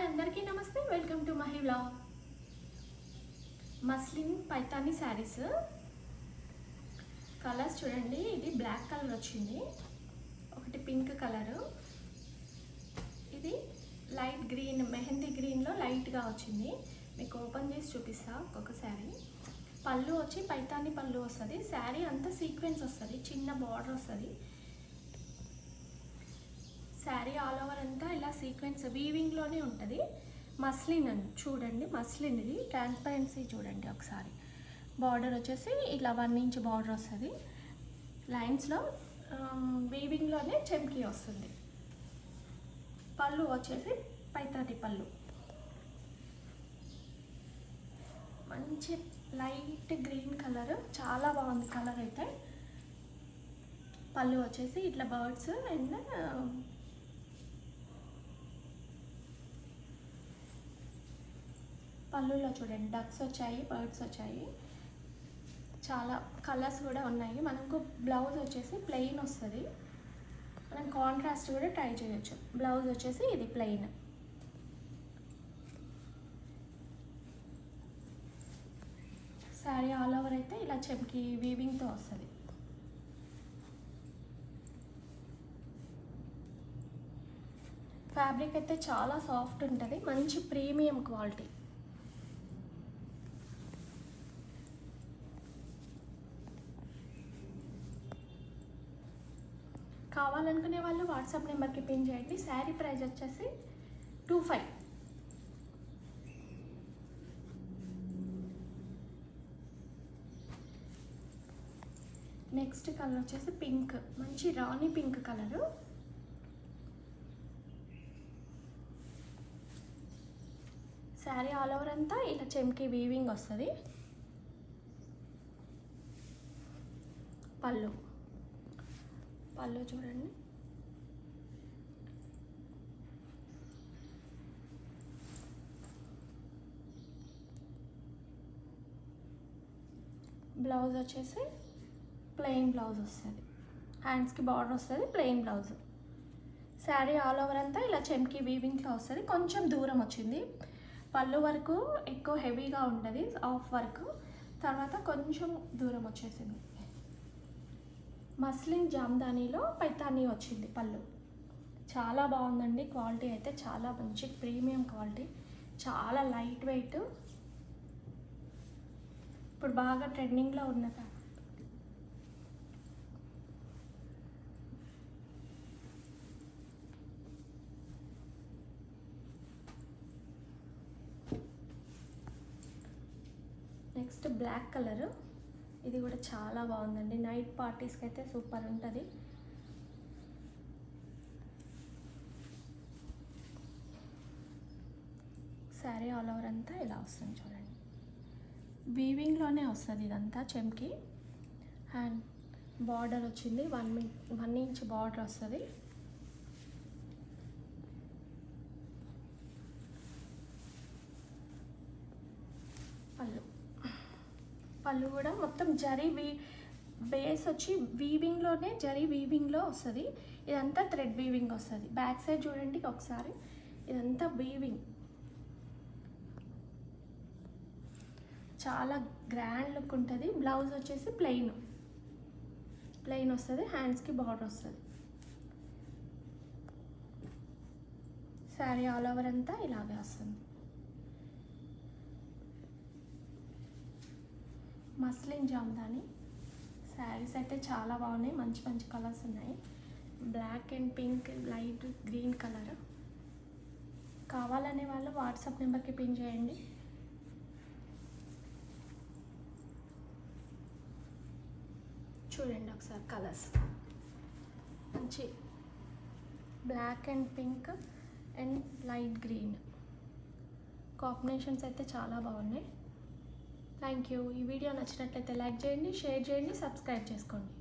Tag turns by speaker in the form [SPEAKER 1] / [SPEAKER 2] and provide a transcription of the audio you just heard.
[SPEAKER 1] అందరికీ నమస్తే. Welcome to Mahi vlog. Muslin Paithani saris colours చూడండి. ఇది బ్లాక్ కలర్ వచ్చింది, ఒకటి పింక్ కలరు, ఇది లైట్ గ్రీన్ మెహందీ గ్రీన్లో లైట్గా వచ్చింది. మీకు ఓపెన్ చేసి చూపిస్తా ఒక్కొక్క శారీ. పళ్ళు వచ్చి పైతాని పళ్ళు వస్తుంది. శారీ అంతా సీక్వెన్స్ వస్తుంది, చిన్న బార్డర్ వస్తుంది. శారీ ఆల్ ఓవర్ అంతా ఇలా సీక్వెన్స్ వీవింగ్లోనే ఉంటుంది. మస్లిన్ అని చూడండి, మస్లిన్ ఇది ట్రాన్స్పరెన్సీ చూడండి ఒకసారి. బార్డర్ వచ్చేసి ఇలా 1 ఇంచ్ బార్డర్ వస్తుంది. లైన్స్లో వీవింగ్లోనే చెమ్కీ వస్తుంది. పళ్ళు వచ్చేసి పైతాని పళ్ళు, మంచి లైట్ గ్రీన్ కలర్, చాలా బాగుంది కలర్ అయితే. పళ్ళు వచ్చేసి ఇట్లా బర్డ్స్ అండ్ పళ్ళులో చూడండి డక్స్ వచ్చాయి, బర్డ్స్ వచ్చాయి, చాలా కలర్స్ కూడా ఉన్నాయి. మనకు బ్లౌజ్ వచ్చేసి ప్లెయిన్ వస్తుంది. మనం కాంట్రాస్ట్ కూడా ట్రై చేయొచ్చు. బ్లౌజ్ వచ్చేసి ఇది ప్లెయిన్. శారీ ఆల్ ఓవర్ అయితే ఇలా చెమ్కి వీవింగ్తో వస్తుంది. ఫ్యాబ్రిక్ అయితే చాలా సాఫ్ట్ ఉంటుంది, మంచి ప్రీమియం క్వాలిటీ. కావాలనుకునే వాళ్ళు వాట్సాప్ నెంబర్కి పిన్ చేయండి. శారీ ప్రైస్ వచ్చేసి 25. నెక్స్ట్ కలర్ వచ్చేసి పింక్, మంచి రాణి pink colour. Sari all over అంతా ఇలా చెమ్కి వీవింగ్ వస్తుంది. పళ్ళు చూడండి, బ్లౌజ్ వచ్చేసి ప్లెయిన్ బ్లౌజ్ వస్తుంది. హ్యాండ్స్కి బార్డర్ వస్తుంది, plain blouse. Sari all over అంతా ఇలా చెమ్కి వీవింగ్లో వస్తుంది. కొంచెం దూరం వచ్చింది. పళ్ళు వరకు ఎక్కువ హెవీగా ఉంటుంది, ఆఫ్ వరకు, తర్వాత కొంచెం దూరం వచ్చేసింది. మస్లిన్ జామ్దానీలో పైతానీ వచ్చింది పళ్ళు. చాలా బాగుందండి, క్వాలిటీ అయితే చాలా మంచి ప్రీమియం క్వాలిటీ, చాలా లైట్ వెయిట్. ఇప్పుడు బాగా ట్రెండింగ్లో ఉన్న నెక్స్ట్ బ్లాక్ కలరు. ఇది కూడా చాలా బాగుందండి, నైట్ పార్టీస్కి అయితే సూపర్ ఉంటుంది. శారీ ఆల్ ఓవర్ అంతా ఇలా వస్తుంది చూడండి, వీవింగ్లోనే వస్తుంది ఇదంతా చెమ్కి. అండ్ బార్డర్ వచ్చింది 1 ఇంచ్ బార్డర్ వస్తుంది. పళ్ళు కూడా మొత్తం జరీ బేస్ వచ్చి వీవింగ్లోనే జరీ వీవింగ్లో వస్తుంది. ఇదంతా థ్రెడ్ వీవింగ్ వస్తుంది. బ్యాక్ సైడ్ చూడండి ఒకసారి, ఇదంతా వీవింగ్, చాలా గ్రాండ్ లుక్ ఉంటుంది. బ్లౌజ్ వచ్చేసి ప్లెయిన్ వస్తుంది, హ్యాండ్స్కి బార్డర్ వస్తుంది. శారీ ఆల్ ఓవర్ అంతా ఇలాగే వస్తుంది. మస్లిన్ జామ్దాని శారీస్ అయితే చాలా బాగున్నాయి, మంచి మంచి కలర్స్ ఉన్నాయి. Black and pink, light green colour. కావాలనే వాళ్ళు వాట్సాప్ నెంబర్కి పిన్ చేయండి. చూడండి ఒకసారి కలర్స్, మంచి black and pink and light green combinations అయితే చాలా బాగున్నాయి. Thank you. ఈ వీడియో నచ్చినట్లయితే లైక్ చేయండి, షేర్ చేయండి, సబ్స్క్రైబ్ చేసుకోండి.